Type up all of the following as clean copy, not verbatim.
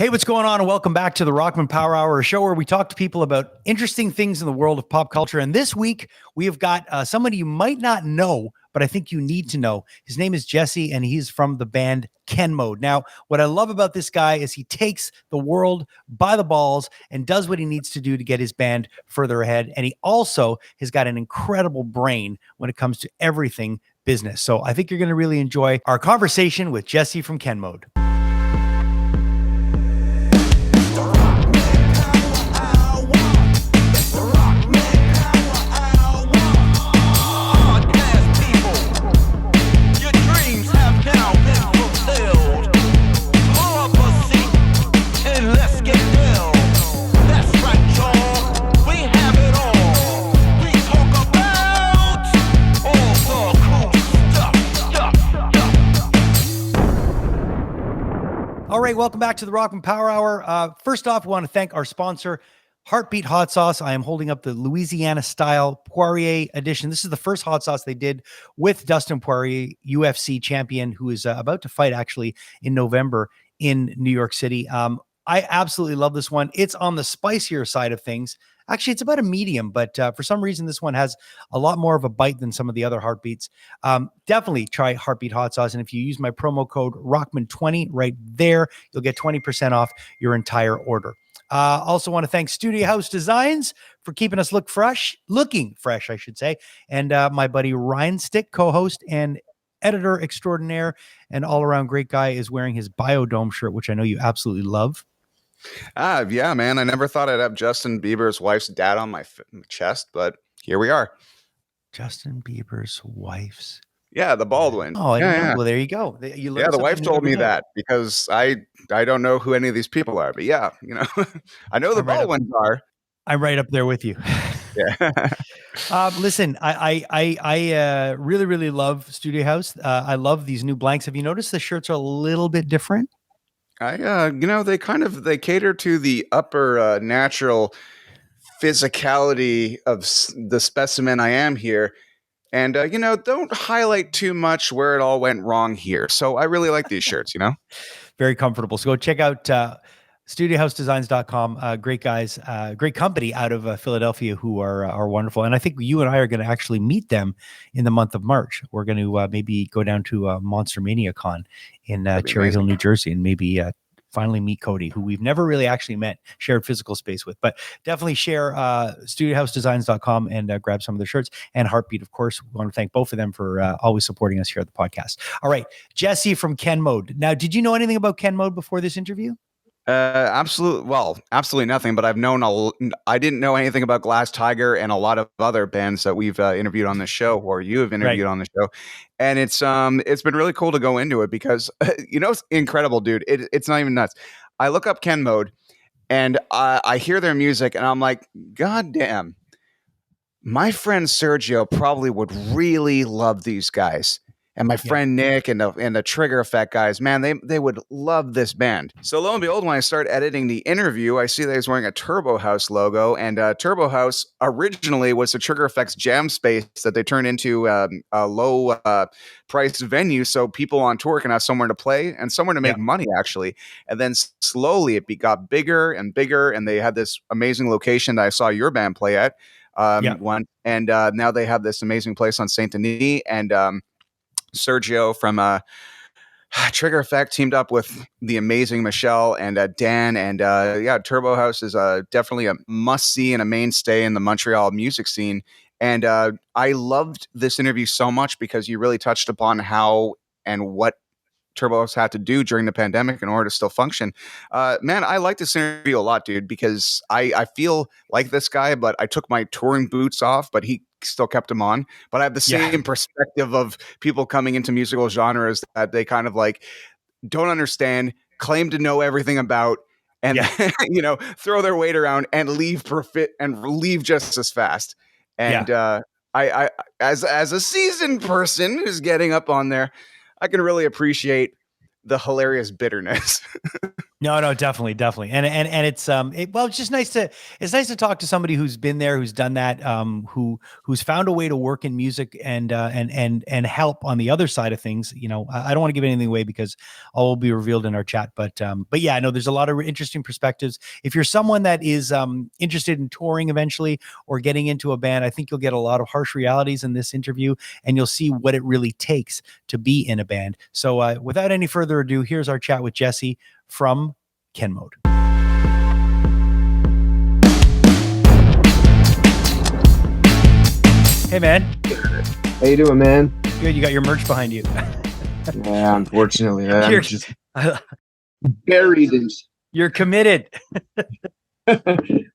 Hey, what's going on? And welcome back to the Rockman Power Hour, a show where we talk to people about interesting things in the world of pop culture. And this week, we have got somebody you might not know, but I think you need to know. His name is Jesse, and he's from the band Ken Mode. Now, what I love about this guy is he takes the world by the balls and does what he needs to do to get his band further ahead. And he also has got an incredible brain when it comes to everything business. So I think you're going to really enjoy our conversation with Jesse from Ken Mode. All right, welcome back to the Rockman Power Hour. First off, we want to thank our sponsor, Heartbeat Hot Sauce. I am holding up the Louisiana-style Poirier edition. This is the first hot sauce they did with Dustin Poirier, UFC champion, who is about to fight actually in November in New York City. I absolutely love this one. It's on the spicier side of things. Actually, it's about a medium, but for some reason, this one has a lot more of a bite than some of the other Heartbeats. Definitely try Heartbeat Hot Sauce. And if you use my promo code Rockman20 right there, you'll get 20% off your entire order. Also want to thank Studio House Designs for keeping us looking fresh, I should say. And my buddy Ryan Stick, co-host and editor extraordinaire and all-around great guy, is wearing his Biodome shirt, which I know you absolutely love. Yeah, man. I never thought I'd have Justin Bieber's wife's dad on my chest, but here we are. Justin Bieber's wife's. Yeah, the Baldwin. Oh, I didn't know. Well, there you go. You the wife told me that because I don't know who any of these people are, but yeah, I know the Baldwins are. I'm right up there with you. Yeah. Listen, I really, really love Studio House. I love these new blanks. Have you noticed the shirts are a little bit different? They cater to the upper natural physicality of the specimen I am here. And, don't highlight too much where it all went wrong here. So I really like these shirts, Very comfortable. So go check out StudioHouseDesigns.com. Great guys, great company out of Philadelphia who are wonderful. And I think you and I are going to actually meet them in the month of March. We're going to maybe go down to Monster Mania Con in Cherry Hill, New Jersey, and maybe finally meet Cody, who we've never really actually shared physical space with, but definitely share StudioHouseDesigns.com and grab some of their shirts. And Heartbeat, of course, we want to thank both of them for always supporting us here at the podcast. All right, Jesse from Ken Mode. Now, did you know anything about Ken Mode before this interview? Absolutely nothing, but I didn't know anything about Glass Tiger and a lot of other bands that we've interviewed on the show, or you have interviewed on the show. And it's been really cool to go into it because, it's incredible, dude. It's not even nuts. I look up Ken Mode and I hear their music and I'm like, God damn, my friend Sergio probably would really love these guys. And my friend Nick and the Trigger Effect guys, man, they would love this band. So lo and behold, when I start editing the interview, I see that he's wearing a Turbo House logo. And Turbo House originally was the Trigger Effect's jam space that they turned into a low price venue so people on tour can have somewhere to play and somewhere to make money, actually. And then slowly it got bigger and bigger. And they had this amazing location that I saw your band play at. One. And now they have this amazing place on Saint Denis. And Sergio from Trigger Effect teamed up with the amazing Michelle and Dan, and Turbo House is definitely a must-see and a mainstay in the Montreal music scene. And I loved this interview so much because you really touched upon how and what Turbo House had to do during the pandemic in order to still function. Man, I like this interview a lot, dude, because I feel like this guy, but I took my touring boots off, but he still kept them on. But I have the same perspective of people coming into musical genres that they kind of like don't understand, claim to know everything about, and throw their weight around and leave just as fast. And I as a seasoned person who's getting up on there, I can really appreciate the hilarious bitterness. No, definitely. And it's it's just nice to talk to somebody who's been there, who's done that, who's found a way to work in music and help on the other side of things. I don't want to give anything away because all will be revealed in our chat, but yeah, I know there's a lot of interesting perspectives. If you're someone that is interested in touring eventually or getting into a band, I think you'll get a lot of harsh realities in this interview, and you'll see what it really takes to be in a band. So without any further ado, here's our chat with Jesse from Ken Mode. Hey man, how you doing, man? Good. You got your merch behind you. Yeah, unfortunately, I'm just buried in. You're committed.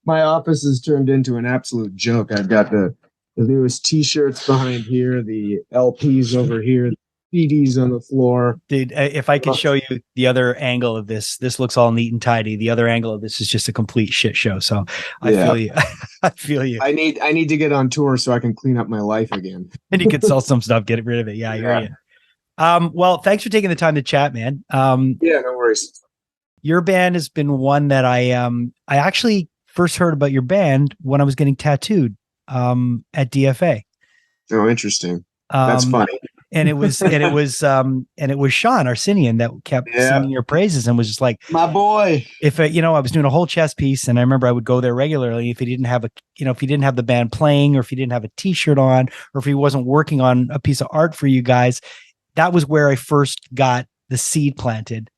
My office has turned into an absolute joke. I've got the newest T-shirts behind here, the LPs over here, CDs on the floor. Dude, if I could show you the other angle of this looks all neat and tidy. The other angle of this is just a complete shit show. So I feel you. I feel you. I need to get on tour so I can clean up my life again. And you could sell some stuff, get rid of it. Yeah, I hear you. Well, thanks for taking the time to chat, man. Yeah, no worries. Your band has been one that I actually first heard about your band when I was getting tattooed at DFA. Oh, interesting. That's funny. And it was Sean Arsenian that kept singing your praises and was just like, my boy. If I was doing a whole chest piece, and I remember I would go there regularly. If he didn't have the band playing, or if he didn't have a T-shirt on, or if he wasn't working on a piece of art for you guys, that was where I first got the seed planted.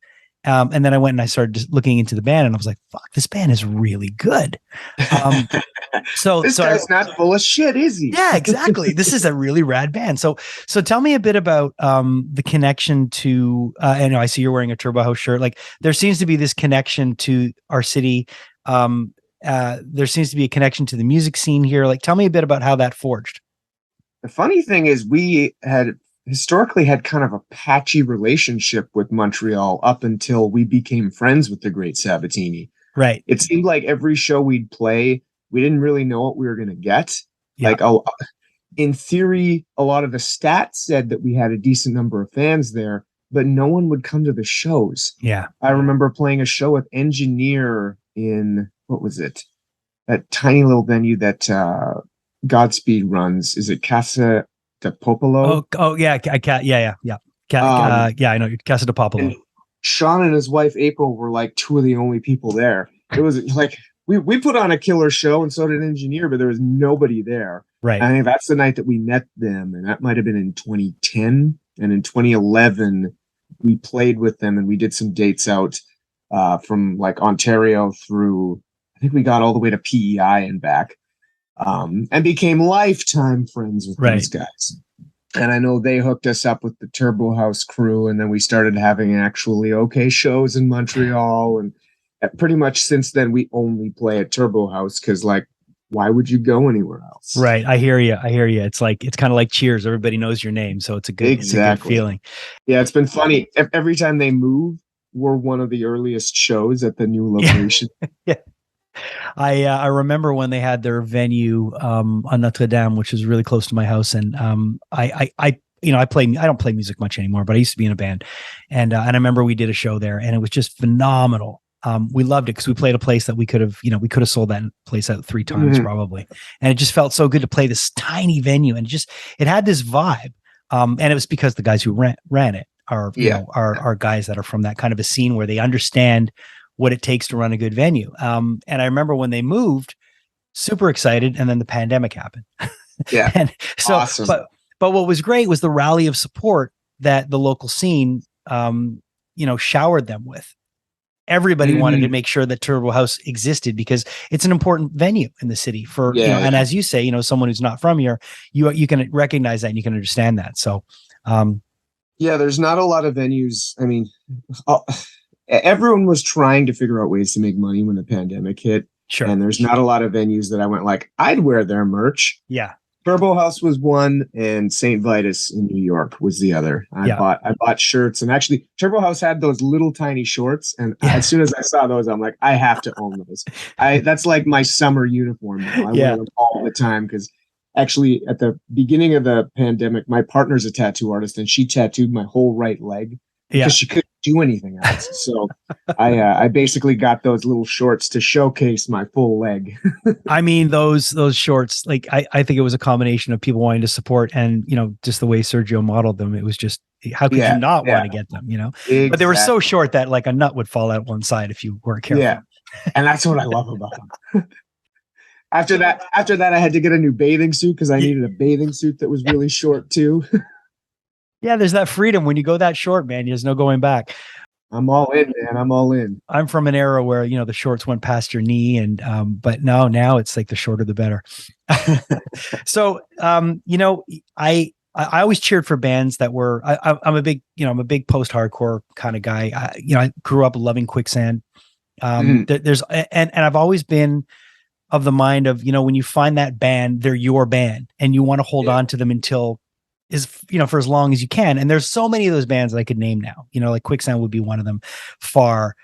And then I went and I started just looking into the band, and I was like, "Fuck, this band is really good." This guy's not full of shit, is he? Yeah, exactly. This is a really rad band. So tell me a bit about the connection to. I know I see you're wearing a Turbo House shirt. Like, there seems to be this connection to our city. There seems to be a connection to the music scene here. Like, tell me a bit about how that forged. The funny thing is, we had historically had kind of a patchy relationship with Montreal up until we became friends with the great Sabatini. Right. It seemed like every show we'd play, we didn't really know what we were going to get. Yeah. Like, in theory, a lot of the stats said that we had a decent number of fans there, but no one would come to the shows. Yeah. I remember playing a show with Engineer in, what was it? That tiny little venue that Godspeed runs. Is it Casa de Popolo? Oh yeah. Yeah. I know. Casa de Popolo. Sean and his wife April were like two of the only people there. It was like we put on a killer show, and so did Engineer, but there was nobody there. Right. I think that's the night that we met them, and that might have been in 2010. And in 2011, we played with them, and we did some dates out from like Ontario through. I think we got all the way to PEI and back. And became lifetime friends with these guys. And I know they hooked us up with the Turbo House crew, and then we started having actually okay shows in Montreal. And pretty much since then, we only play at Turbo House because, like, why would you go anywhere else? Right. I hear you. It's kind of like Cheers. Everybody knows your name, so it's a good feeling. Yeah, it's been funny. Every time they move, we're one of the earliest shows at the new location. Yeah. I remember when they had their venue on Notre Dame, which is really close to my house, and I don't play music much anymore, but I used to be in a band, and I remember we did a show there, and it was just phenomenal. We loved it because we played a place that we could have sold that place out 3 times probably, and it just felt so good to play this tiny venue, and it had this vibe, and it was because the guys who ran it are are guys that are from that kind of a scene where they understand what it takes to run a good venue. And I remember when they moved, super excited, and then the pandemic happened. Yeah. And so, awesome. but what was great was the rally of support that the local scene, showered them with. Everybody wanted to make sure that Turbo House existed because it's an important venue in the city for, and as you say, someone who's not from here, you can recognize that and you can understand that. So, there's not a lot of venues. I mean, everyone was trying to figure out ways to make money when the pandemic hit. Sure. And there's not a lot of venues that I went like, I'd wear their merch. Yeah. Turbo House was one, and St. Vitus in New York was the other. I bought shirts, and actually Turbo House had those little tiny shorts, and as soon as I saw those, I'm like, I have to own those. That's like my summer uniform now. I wear them all the time because actually at the beginning of the pandemic, my partner's a tattoo artist, and she tattooed my whole right leg. because she couldn't do anything else. So I basically got those little shorts to showcase my full leg. I mean, those shorts, like I think it was a combination of people wanting to support and, you know, just the way Sergio modeled them. It was just, how could you not want to get them, you know? Exactly. But they were so short that like a nut would fall out one side if you weren't careful. Yeah. And that's what I love about them. After that, I had to get a new bathing suit because I needed a bathing suit that was really short too. Yeah, there's that freedom when you go that short, man. There's no going back. I'm all in, man. I'm all in. I'm from an era where, you know, the shorts went past your knee, and but now it's like the shorter the better. So you know, I always cheered for bands that were. I'm a big, you know, I'm a big post-hardcore kind of guy. You know, I grew up loving Quicksand. There's and I've always been of the mind of, you know, when you find that band, they're your band, and you want to hold on to them until, you know, for as long as you can. And there's so many of those bands that I could name now, you know, like Quicksand would be one of them. Far,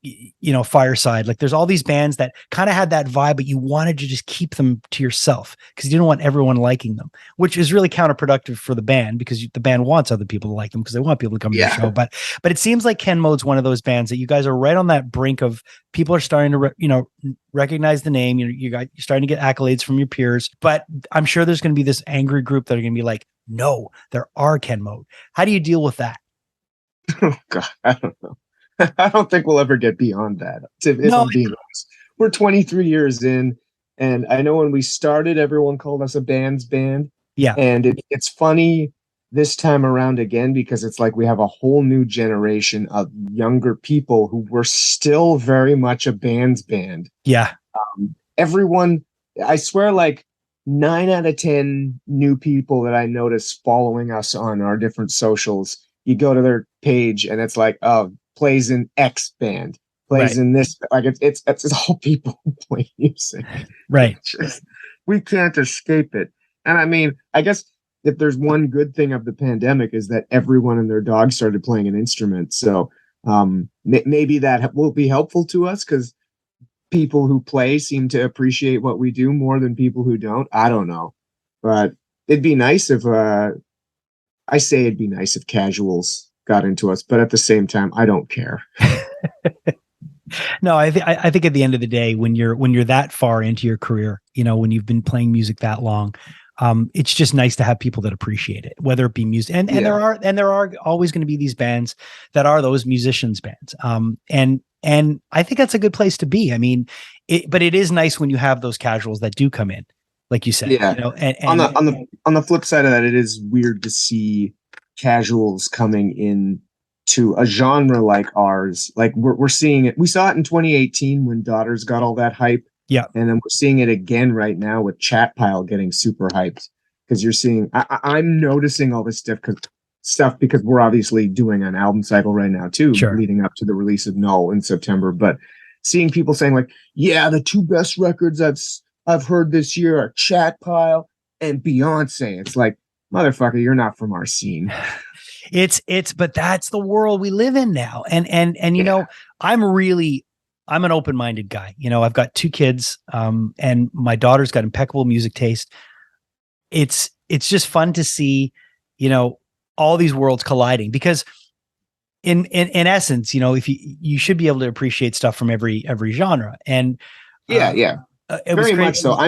you know, Fireside, like there's all these bands that kind of had that vibe, but you wanted to just keep them to yourself because you didn't want everyone liking them, which is really counterproductive for the band because the band wants other people to like them because they want people to come to the show. But it seems like Ken Mode's one of those bands that you guys are right on that brink of people are starting to, you know, recognize the name. You're starting to get accolades from your peers, but I'm sure there's going to be this angry group that are going to be like, no, there are Ken Mode. How do you deal with that? Oh God, I don't know. I don't think we'll ever get beyond that. If I'm being honest, we're 23 years in, and I know when we started, everyone called us a band's band. Yeah, and it's funny this time around again because it's like we have a whole new generation of younger people who were still very much a band's band. Yeah, everyone, I swear, like 9 out of 10 new people that I notice following us on our different socials, you go to their page and it's like, oh, plays in X band, plays in this, like it's all people who play music, right? We can't escape it. And I mean, I guess if there's one good thing of the pandemic is that everyone and their dog started playing an instrument. So maybe that will be helpful to us because people who play seem to appreciate what we do more than people who don't. I don't know, but it'd be nice if it'd be nice if casuals got into us, but at the same time, I don't care. No, I think at the end of the day, when you're that far into your career, you know, when you've been playing music that long, it's just nice to have people that appreciate it, whether it be music, and there are always going to be these bands that are those musicians bands, and I think that's a good place to be. I mean, but it is nice when you have those casuals that do come in, like you said. Yeah. You know, and on the flip side of that, it is weird to see casuals coming in to a genre like ours. Like we're seeing it. We saw it in 2018 when Daughters got all that hype. Yeah. And then we're seeing it again right now with Chat Pile getting super hyped because you're seeing, I'm noticing all this stuff because we're obviously doing an album cycle right now too, leading up to the release of Null in September. But seeing people saying like, yeah, the two best records I've heard this year are Chat Pile and Beyonce. It's like, motherfucker, you're not from our scene. But that's the world we live in now. And you know, I'm an open-minded guy. You know, I've got 2 kids, and my daughter's got impeccable music taste. It's just fun to see, you know, all these worlds colliding because in essence, you know, if you should be able to appreciate stuff from every genre. And it was very much so.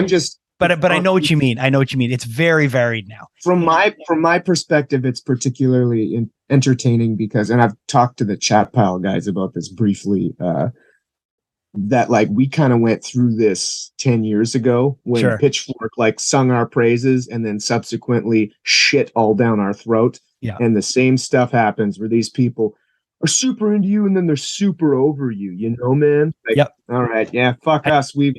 But I know what you mean. I know what you mean. It's very varied now. From my perspective, it's particularly entertaining because, and I've talked to the Chat Pile guys about this briefly, that like we kind of went through this 10 years ago when Pitchfork like sung our praises and then subsequently shit all down our throat. Yeah. And the same stuff happens where these people are super into you and then they're super over you, you know, man. Like, yep. All right. Yeah. Fuck us. We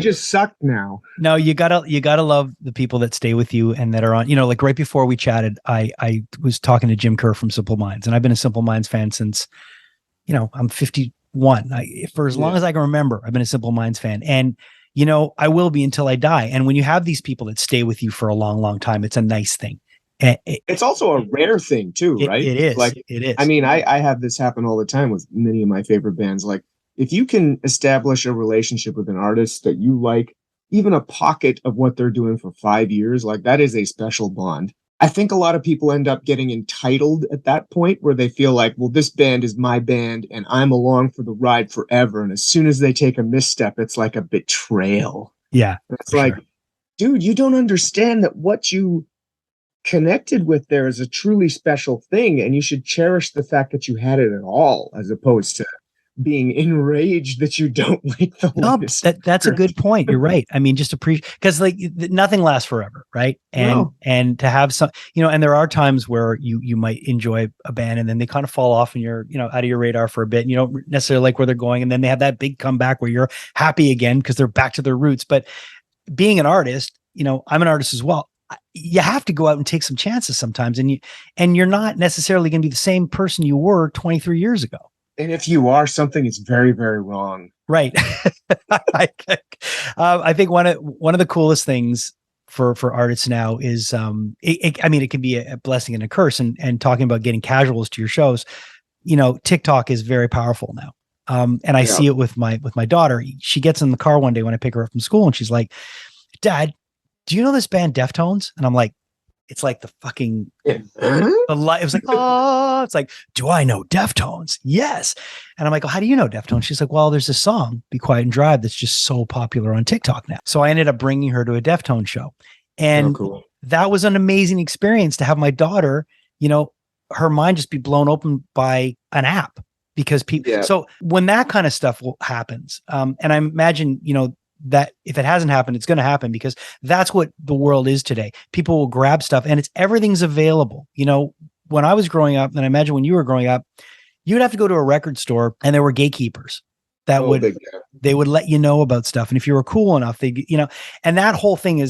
just suck now. No, you gotta love the people that stay with you and that are on, you know, like right before we chatted, I was talking to Jim Kerr from Simple Minds, and I've been a Simple Minds fan since, you know, I'm 51. For as long as I can remember, I've been a Simple Minds fan, and, you know, I will be until I die. And when you have these people that stay with you for a long, long time, it's a nice thing. It's also a rare thing too, right? It is. Like, it is. I mean, I have this happen all the time with many of my favorite bands. Like, if you can establish a relationship with an artist that you like, even a pocket of what they're doing for 5 years, like that is a special bond. I think a lot of people end up getting entitled at that point where they feel like, well, this band is my band and I'm along for the ride forever. And as soon as they take a misstep, it's like a betrayal. Yeah. It's like, dude, you don't understand that what you connected with there is a truly special thing. And you should cherish the fact that you had it at all, as opposed to being enraged that you don't like the that's a good point. You're right. I mean, just appreciate, because like nothing lasts forever, right? And to have some, and there are times where you might enjoy a band and then they kind of fall off and you're out of your radar for a bit and you don't necessarily like where they're going, and then they have that big comeback where you're happy again because they're back to their roots. But being an artist, I'm an artist as well. You have to go out and take some chances sometimes, and you're not necessarily going to be the same person you were 23 years ago. And if you are, something is very, very wrong. Right. I think one of the coolest things for artists now is, it can be a blessing and a curse. And talking about getting casuals to your shows, TikTok is very powerful now. And I see it with my daughter. She gets in the car one day when I pick her up from school, and she's like, "Dad, do you know this band Deftones?" And I'm like, it's like the fucking, it was like, oh, it's like, do I know Deftones? Yes. And I'm like, oh, how do you know Deftones? She's like, well, there's this song, Be Quiet and Drive, that's just so popular on TikTok now. So I ended up bringing her to a Deftones show. And that was an amazing experience to have my daughter, her mind just be blown open by an app, because people, so when that kind of stuff happens, and I imagine, that if it hasn't happened, it's going to happen, because that's what the world is today. People will grab stuff and everything's available. When I was growing up, and I imagine when you were growing up, you'd have to go to a record store and there were gatekeepers that they would let you know about stuff. And if you were cool enough, and that whole thing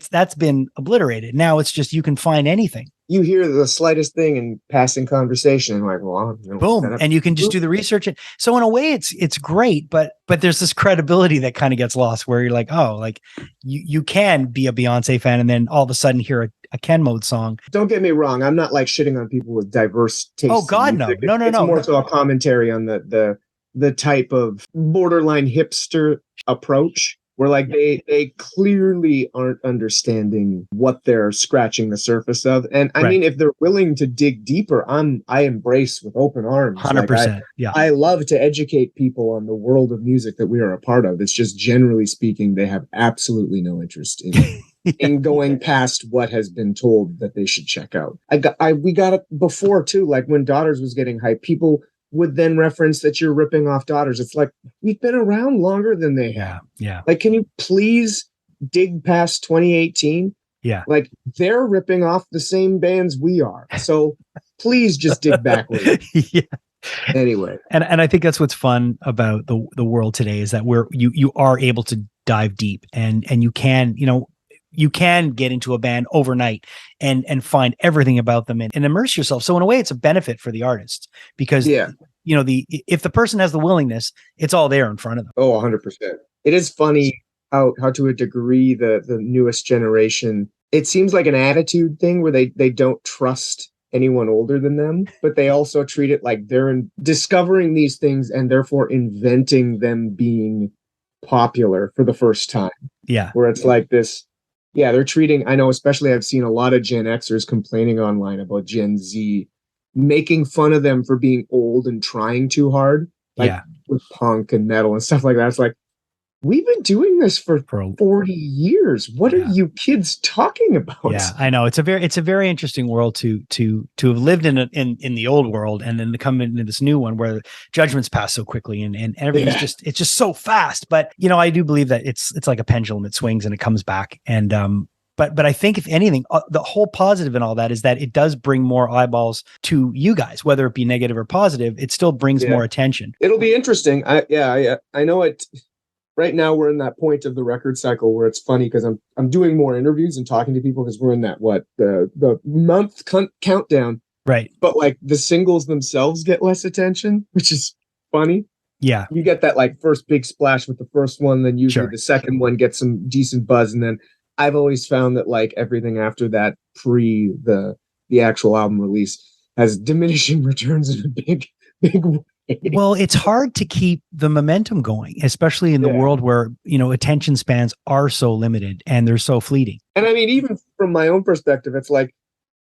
that's been obliterated. Now it's just, you can find anything. You hear the slightest thing in passing conversation and like, well, boom. And you can just do the research. And so in a way it's great, but there's this credibility that kind of gets lost, where you're like, oh, like you can be a Beyonce fan and then all of a sudden hear a Ken Mode song. Don't get me wrong. I'm not like shitting on people with diverse tastes. Oh God, no. It's more so a commentary on the type of borderline hipster approach, where like they clearly aren't understanding what they're scratching the surface of. And I mean, if they're willing to dig deeper, I embrace with open arms. 100%. I love to educate people on the world of music that we are a part of. It's just, generally speaking, they have absolutely no interest in in going past what has been told that they should check out. We got it before too. Like when Daughters was getting hyped, people would then reference that you're ripping off Daughters. It's like, we've been around longer than they have. Yeah. Like, can you please dig past 2018? Yeah. Like, they're ripping off the same bands we are. So please just dig backwards. Yeah. Anyway. And I think that's what's fun about the world today, is that you are able to dive deep, and you can, you can get into a band overnight and find everything about them and immerse yourself. So in a way, it's a benefit for the artist, because if the person has the willingness, it's all there in front of them. Oh, 100%. It is funny how to a degree the newest generation, it seems like an attitude thing where they don't trust anyone older than them, but they also treat it like they're discovering these things and therefore inventing them being popular for the first time. Yeah. Where it's like this. Yeah, they're treating, I know, especially I've seen a lot of Gen Xers complaining online about Gen Z, making fun of them for being old and trying too hard, like with punk and metal and stuff like that. It's like, we've been doing this for 40 years. What are you kids talking about? Yeah, I know. It's a very interesting world to have lived in the old world, and then to come into this new one where judgments pass so quickly and everything's it's just so fast. But I do believe that it's like a pendulum. It swings and it comes back. And but I think if anything, the whole positive in all that is that it does bring more eyeballs to you guys, whether it be negative or positive. It still brings more attention. It'll be interesting. I know it. Right now we're in that point of the record cycle where it's funny because I'm doing more interviews and talking to people, because we're in that the month countdown. Right. But like the singles themselves get less attention, which is funny. Yeah. You get that like first big splash with the first one, then usually the second one gets some decent buzz, and then I've always found that like everything after that, pre the actual album release, has diminishing returns in a big way. Well, it's hard to keep the momentum going, especially in the world where, attention spans are so limited and they're so fleeting. And I mean, even from my own perspective, it's like,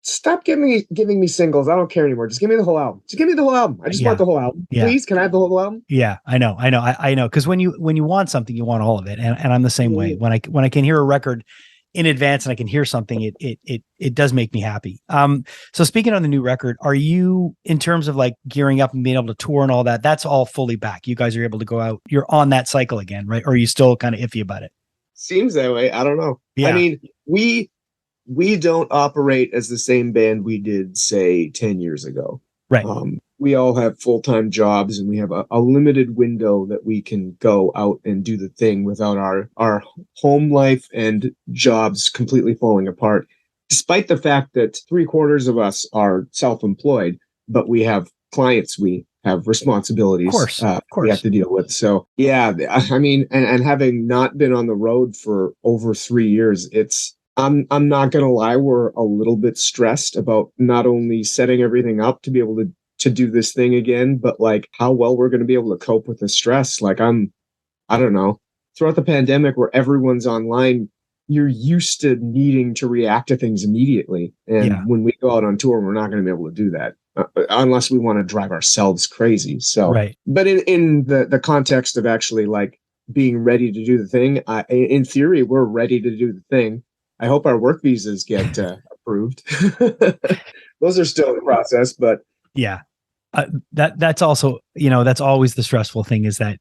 stop giving me singles. I don't care anymore. Just give me the whole album. Just give me the whole album. I just want the whole album. Please, can I have the whole album? Yeah, I know. I know. Because when you want something, you want all of it. And I'm the same way. When I can hear a record in advance and I can hear something, it does make me happy. So speaking on the new record, are you, in terms of like gearing up and being able to tour and all that, that's all fully back? You guys are able to go out. You're on that cycle again, right? Or are you still kind of iffy about it? Seems that way. I don't know. Yeah. I mean, we don't operate as the same band we did, say, 10 years ago. Right. We all have full-time jobs, and we have a limited window that we can go out and do the thing without our home life and jobs completely falling apart. Despite the fact that 3/4 of us are self-employed, but we have clients, we have responsibilities of course. We have to deal with. So yeah, I mean, and having not been on the road for over 3 years, I'm not gonna lie, we're a little bit stressed about not only setting everything up to be able to do this thing again, but like how well we're gonna be able to cope with the stress. Like I don't know, throughout the pandemic where everyone's online, you're used to needing to react to things immediately. And when we go out on tour, we're not gonna be able to do that unless we want to drive ourselves crazy. So, right. But in the context of actually like being ready to do the thing, in theory, we're ready to do the thing. I hope our work visas get approved. Those are still in process, but yeah, that's also, that's always the stressful thing, is that,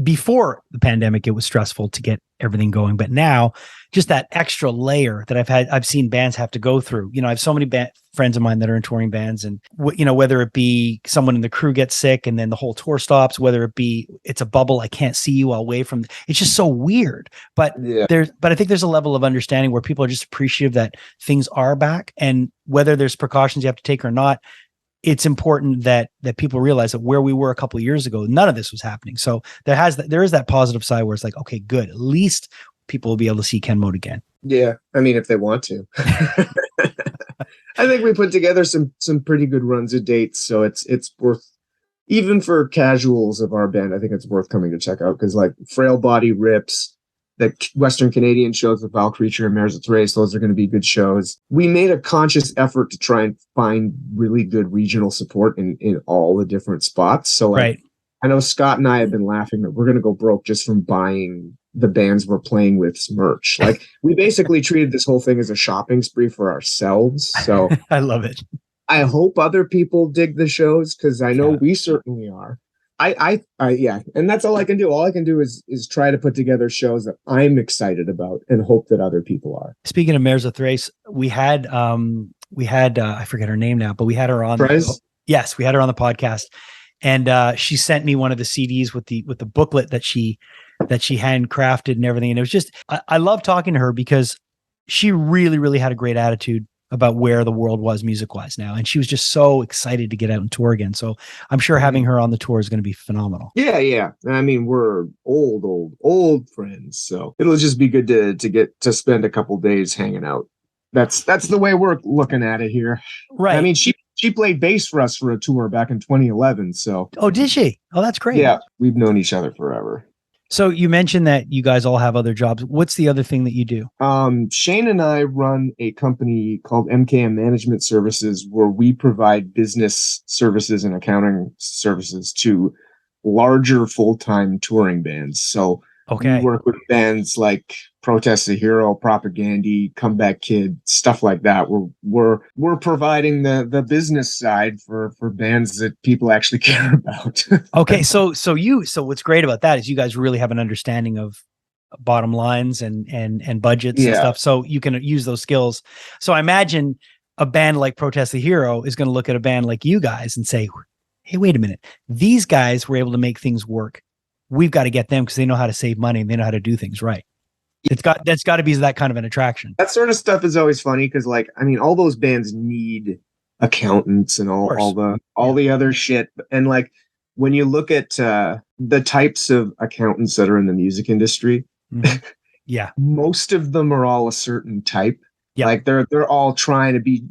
before the pandemic, it was stressful to get everything going. But now just that extra layer that I've seen bands have to go through. I have so many friends of mine that are in touring bands, and whether it be someone in the crew gets sick and then the whole tour stops, whether it be it's a bubble, I can't see you away from, it's just so weird. But I think there's a level of understanding where people are just appreciative that things are back, and whether there's precautions you have to take or not, it's important that people realize that where we were a couple of years ago, none of this was happening. So there is that positive side where it's like, okay, good. At least people will be able to see Ken Mode again. Yeah. I mean, if they want to. I think we put together some pretty good runs of dates. So it's worth, even for casuals of our band, I think it's worth coming to check out, because like Frail Body rips. The Western Canadian shows with Val Creature and Mares of Thrace, those are going to be good shows. We made a conscious effort to try and find really good regional support in all the different spots. So like, I know Scott and I have been laughing that we're going to go broke just from buying the bands we're playing with's merch. Like, we basically treated this whole thing as a shopping spree for ourselves. So I love it. I hope other people dig the shows, because I know we certainly are. Yeah, and that's all I can do. All I can do is try to put together shows that I'm excited about and hope that other people are. Speaking of Mares of Thrace, we had I forget her name now, but we had her on. Yes, we had her on the podcast, and she sent me one of the CDs with the booklet that she handcrafted and everything. And it was just, I love talking to her, because she really, really had a great attitude about where the world was music wise now. And she was just so excited to get out and tour again. So I'm sure having her on the tour is going to be phenomenal. Yeah. I mean, we're old friends. So it'll just be good to get to spend a couple days hanging out. That's the way we're looking at it here. Right. I mean, she played bass for us for a tour back in 2011. So. Oh, did she? Oh, that's great. Yeah. We've known each other forever. So you mentioned that you guys all have other jobs. What's the other thing that you do? Shane and I run a company called MKM Management Services, where we provide business services and accounting services to larger full-time touring bands. So we work with bands like Protest the Hero, Propagandy, Comeback Kid, stuff like that. We're providing the business side for bands that people actually care about. Okay, so what's great about that is you guys really have an understanding of bottom lines and budgets and stuff, so you can use those skills. So I imagine a band like Protest the Hero is going to look at a band like you guys and say, hey, wait a minute, these guys were able to make things work. We've got to get them, because they know how to save money and they know how to do things right. That's got to be that kind of an attraction. That sort of stuff is always funny, because like, I mean, all those bands need accountants and all the other shit. And like, when you look at the types of accountants that are in the music industry, most of them are all a certain type. Yeah. Like they're all trying to be,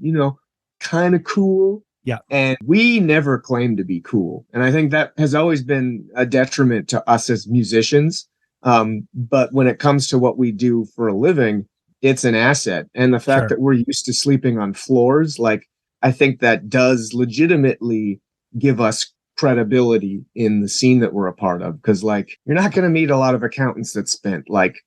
kind of cool. Yeah. And we never claim to be cool. And I think that has always been a detriment to us as musicians. But when it comes to what we do for a living, it's an asset. And the fact Sure. that we're used to sleeping on floors, like, I think that does legitimately give us credibility in the scene that we're a part of. Because, like, you're not going to meet a lot of accountants that spent like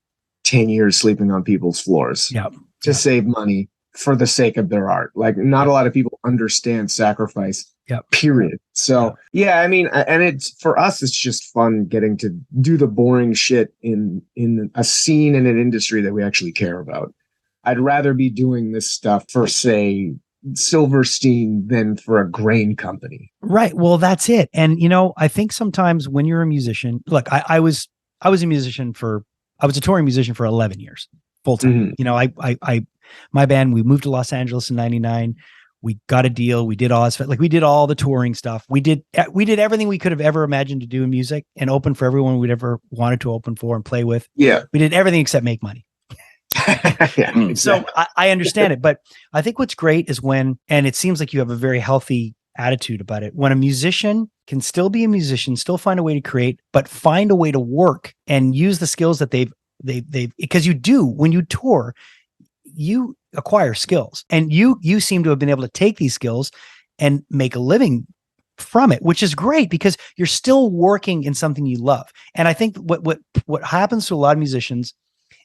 10 years sleeping on people's floors Yeah. to save money for the sake of their art. Like, not a lot of people understand sacrifice. Yep. Period. So yeah, I mean, and it's, for us, it's just fun getting to do the boring shit in a scene in an industry that we actually care about. I'd rather be doing this stuff for, say, Silverstein than for a grain company. Right. Well, that's it. And I think sometimes when you're a musician, look, I was a touring musician for 11 years, full time. Mm-hmm. My band, we moved to Los Angeles in 99. We got a deal. We did Ozfest. Like, we did all the touring stuff. We did everything we could have ever imagined to do in music, and open for everyone we'd ever wanted to open for and play with. Yeah. We did everything except make money. Yeah, exactly. So I understand it, but I think what's great is when, and it seems like you have a very healthy attitude about it, when a musician can still be a musician, still find a way to create, but find a way to work and use the skills that they've because you do, when you tour, you acquire skills, and you seem to have been able to take these skills and make a living from it, which is great because you're still working in something you love. And I think what happens to a lot of musicians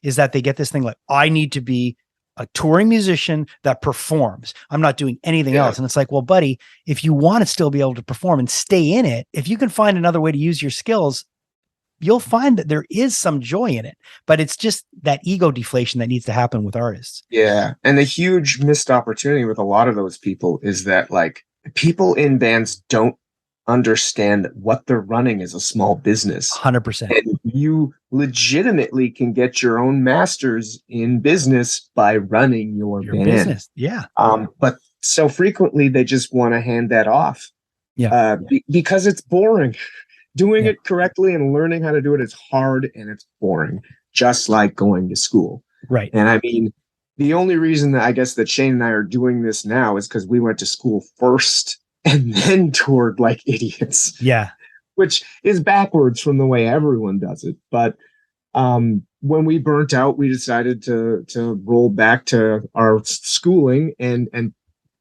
is that they get this thing like, I need to be a touring musician that performs. I'm not doing anything else. And it's like, well, buddy, if you want to still be able to perform and stay in it, if you can find another way to use your skills, you'll find that there is some joy in it, but it's just that ego deflation that needs to happen with artists. Yeah. And the huge missed opportunity with a lot of those people is that, like, people in bands don't understand what they're running as a small business. 100%. And you legitimately can get your own masters in business by running your band. Business. Yeah. But so frequently they just want to hand that off. Yeah. Because it's boring. Doing it correctly and learning how to do it is hard and it's boring, just like going to school. Right. And I mean, the only reason that I guess that Shane and I are doing this now is because we went to school first and then toured like idiots. Yeah. Which is backwards from the way everyone does it. But when we burnt out, we decided to roll back to our schooling and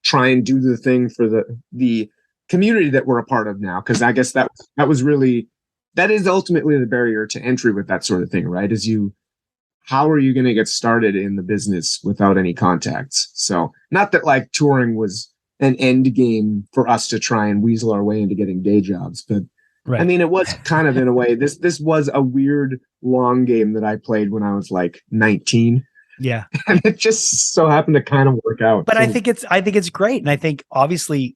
try and do the thing for the community that we're a part of now. Because I guess that is ultimately the barrier to entry with that sort of thing, right? How are you going to get started in the business without any contacts? So not that like touring was an end game for us to try and weasel our way into getting day jobs, but I mean, it was kind of, in a way, this was a weird long game that I played when I was like 19. Yeah. And it just so happened to kind of work out. But I think it's great. And I think obviously,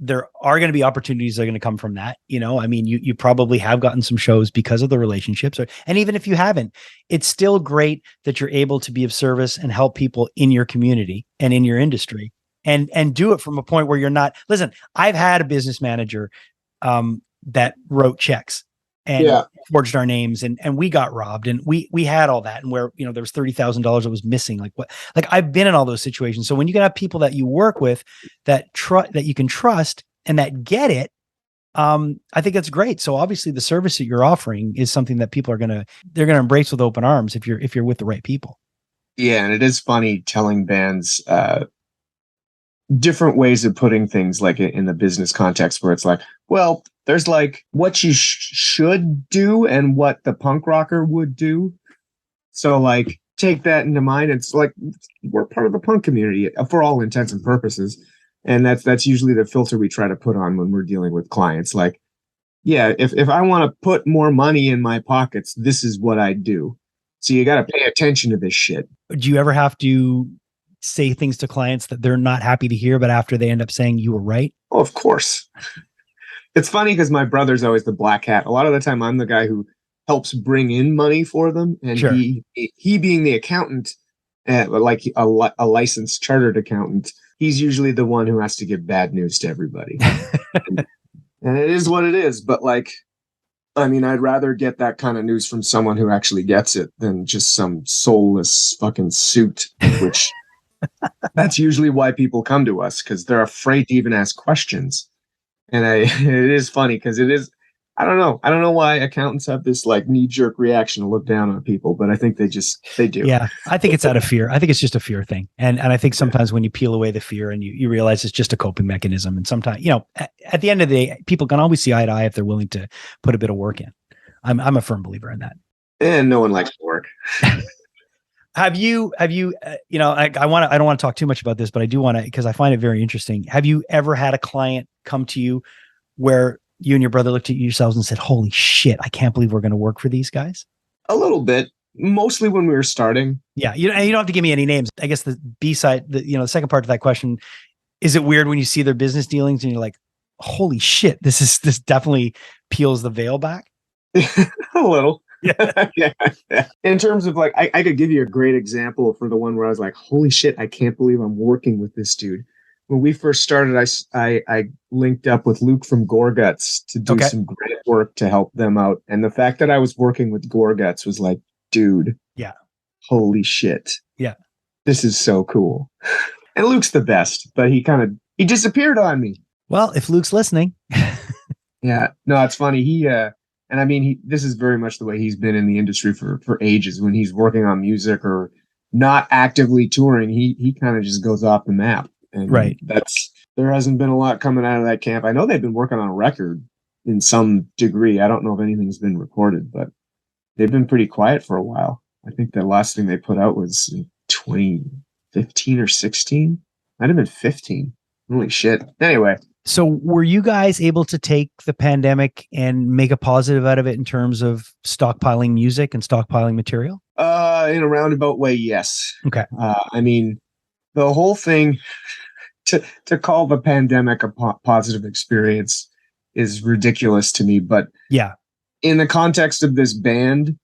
there are going to be opportunities that are going to come from that. I mean, you probably have gotten some shows because of the relationships, and even if you haven't, it's still great that you're able to be of service and help people in your community and in your industry, and do it from a point where you're not, listen, I've had a business manager that wrote checks and forged our names, and we got robbed, and we had all that, and where there was $30,000 that was missing. Like I've been in all those situations. So when you can have people that you work with that you can trust and that get it, I think that's great. So obviously the service that you're offering is something that people they're gonna embrace with open arms if you're with the right people. Yeah, and it is funny telling bands different ways of putting things like in the business context, where it's like, well, there's like what you should do and what the punk rocker would do. So like take that into mind. It's like we're part of the punk community for all intents and purposes. And that's usually the filter we try to put on when we're dealing with clients. Like, yeah, if I want to put more money in my pockets, this is what I do. So you got to pay attention to this shit. Do you ever have to say things to clients that they're not happy to hear, but after they end up saying you were right? Oh, of course. It's funny because my brother's always the black hat. A lot of the time I'm the guy who helps bring in money for them. And he being the accountant, like a licensed chartered accountant, he's usually the one who has to give bad news to everybody. And it is what it is. But like, I mean, I'd rather get that kind of news from someone who actually gets it than just some soulless fucking suit, which that's usually why people come to us, because they're afraid to even ask questions. And it is funny because I don't know. I don't know why accountants have this like knee jerk reaction to look down on people, but I think they do. Yeah, I think it's out of fear. I think it's just a fear thing. And I think sometimes when you peel away the fear and you realize it's just a coping mechanism. And sometimes, at the end of the day, people can always see eye to eye if they're willing to put a bit of work in. I'm a firm believer in that. And no one likes work. Have you, I don't want to talk too much about this, but I do want to, because I find it very interesting. Have you ever had a client come to you where you and your brother looked at yourselves and said, holy shit, I can't believe we're going to work for these guys? A little bit, mostly when we were starting. Yeah. You don't have to give me any names. I guess the B side, the second part of that question, is it weird when you see their business dealings and you're like, holy shit, this definitely peels the veil back? A little. Yeah. Yeah. In terms of like, I could give you a great example for the one where I was like, holy shit, I can't believe I'm working with this dude. When we first started, I linked up with Luke from Gorguts to do some great work to help them out. And the fact that I was working with Gorguts was like, dude, yeah, holy shit. Yeah. This is so cool. And Luke's the best, but he disappeared on me. Well, if Luke's listening. Yeah, no, it's funny. And I mean, this is very much the way he's been in the industry for ages. When he's working on music or not actively touring, he kind of just goes off the map. And right. There hasn't been a lot coming out of that camp. I know they've been working on a record in some degree. I don't know if anything's been recorded, but they've been pretty quiet for a while. I think the last thing they put out was in 2015 or 16. Might have been 15. Holy shit. Anyway. So were you guys able to take the pandemic and make a positive out of it in terms of stockpiling music and stockpiling material? In a roundabout way, yes. Okay. I mean, the whole thing to call the pandemic a positive experience is ridiculous to me. But yeah, in the context of this band,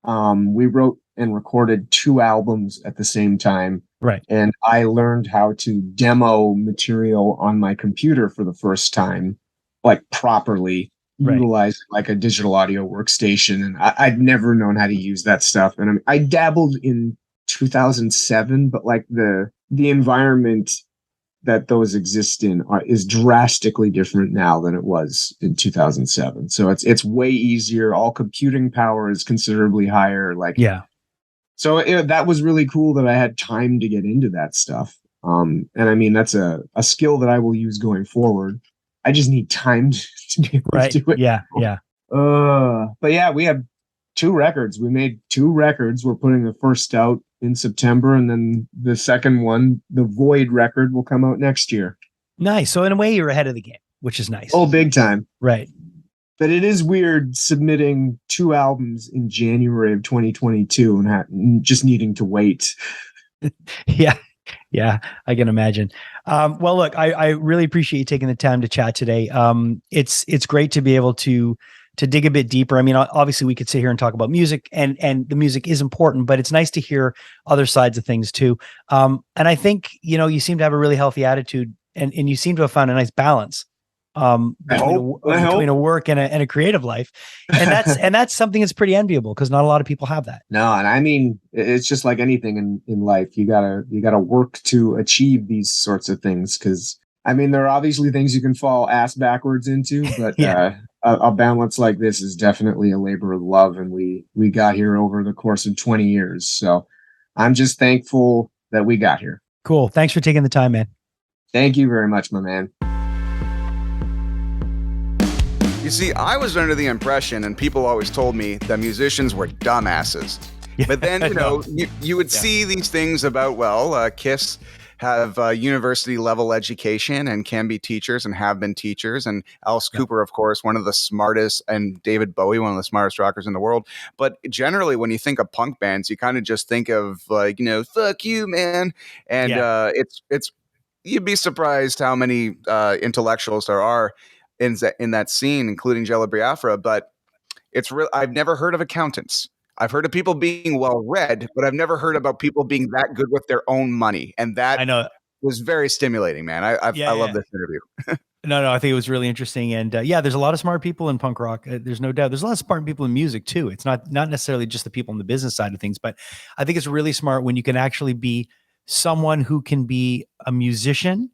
we wrote and recorded 2 albums at the same time. Right. And I learned how to demo material on my computer for the first time, like properly, utilize like a digital audio workstation. And I'd never known how to use that stuff. And I dabbled in 2007, but like the environment that those exist in is drastically different now than it was in 2007. So it's way easier. All computing power is considerably higher. Like, yeah. So that was really cool that I had time to get into that stuff. And I mean, that's a skill that I will use going forward. I just need time to be able to do it. Yeah. Yeah. But yeah, we have 2 records. We made 2 records. We're putting the first out in September, and then the second one, the Void record, will come out next year. Nice. So in a way, you're ahead of the game, which is nice. Oh, big time. Right. But it is weird submitting 2 albums in January of 2022 and just needing to wait. Yeah. Yeah, I can imagine. Well, look, I really appreciate you taking the time to chat today. It's great to be able to dig a bit deeper. I mean, obviously we could sit here and talk about music and the music is important, but it's nice to hear other sides of things too. And I think, you seem to have a really healthy attitude and you seem to have found a nice balance between a work and a creative life. And that's something that's pretty enviable because not a lot of people have that. No. And I mean, it's just like anything in life. You gotta work to achieve these sorts of things. Cause I mean, there are obviously things you can fall ass backwards into, but a balance like this is definitely a labor of love. And we got here over the course of 20 years. So I'm just thankful that we got here. Cool. Thanks for taking the time, man. Thank you very much, my man. You see, I was under the impression, and people always told me, that musicians were dumbasses. Yeah, but then, you would see these things about, Kiss have university level education and can be teachers and have been teachers. And Alice Cooper, of course, one of the smartest, and David Bowie, one of the smartest rockers in the world. But generally, when you think of punk bands, you kind of just think of like, fuck you, man. And it's you'd be surprised how many intellectuals there are in that scene, including Jello Biafra. But it's real. I've never heard of accountants. I've heard of people being well-read, but I've never heard about people being that good with their own money. And that was very stimulating, man. I love this interview. No, I think it was really interesting. And there's a lot of smart people in punk rock. There's no doubt. There's a lot of smart people in music too. It's not necessarily just the people in the business side of things, but I think it's really smart when you can actually be someone who can be a musician,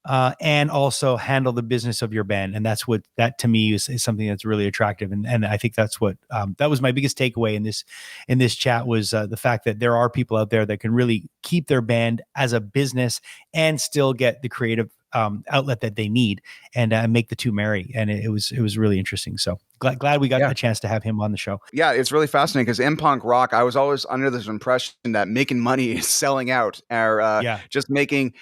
and also handle the business of your band. And that's what that to me is something that's really attractive. And I think that's what that was my biggest takeaway in this chat was the fact that there are people out there that can really keep their band as a business and still get the creative outlet that they need and make the two marry. And it was really interesting. So glad we got a chance to have him on the show. Yeah, it's really fascinating because in punk rock, I was always under this impression that making money is selling out, or just making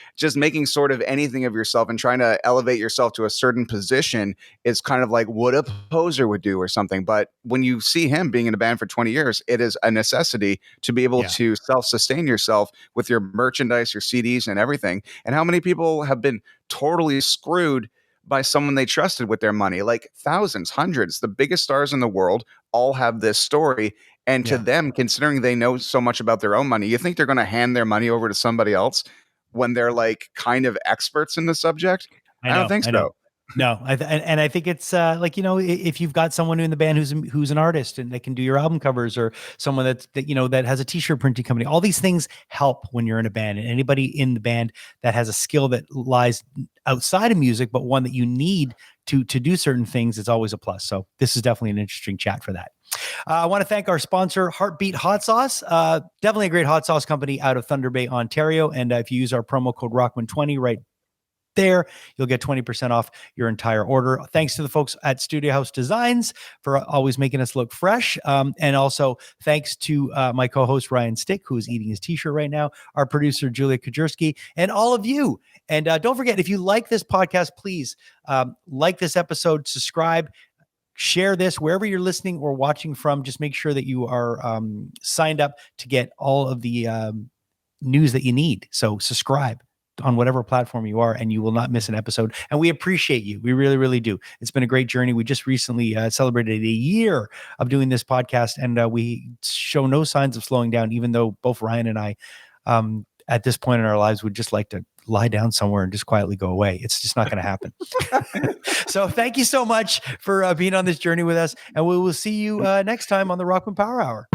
sort of anything of yourself and trying to elevate yourself to a certain position is kind of like what a poser would do or something. But when you see him being in a band for 20 years, it is a necessity to be able to self-sustain yourself with your merchandise, your CDs, and everything. And how many people have been totally screwed by someone they trusted with their money? Like thousands, hundreds, the biggest stars in the world all have this story. And to them, considering they know so much about their own money, you think they're going to hand their money over to somebody else when they're like kind of experts in the subject? I don't think so. No, and I think it's like, you know, if you've got someone in the band who's an artist and they can do your album covers, or someone that you know that has a t-shirt printing company, all these things help when you're in a band. And anybody in the band that has a skill that lies outside of music, but one that you need to do certain things, is always a plus. So this is definitely an interesting chat for that. I want to thank our sponsor, Heartbeat Hot Sauce. Definitely a great hot sauce company out of Thunder Bay, Ontario. And if you use our promo code Rockman20 right there, you'll get 20% off your entire order. Thanks to the folks at Studio House Designs for always making us look fresh. And also thanks to my co-host Ryan Stick, who is eating his t-shirt right now, our producer Julia Kajerski, and all of you. And don't forget, if you like this podcast, please like this episode, subscribe, share this wherever you're listening or watching from. Just make sure that you are signed up to get all of the news that you need. So subscribe on whatever platform you are, and you will not miss an episode. And we appreciate you. We really, really do. It's been a great journey. We just recently celebrated a year of doing this podcast, and we show no signs of slowing down, even though both Ryan and I, at this point in our lives, would just like to lie down somewhere and just quietly go away. It's just not going to happen. So thank you so much for being on this journey with us, and we will see you next time on the Rockman Power Hour.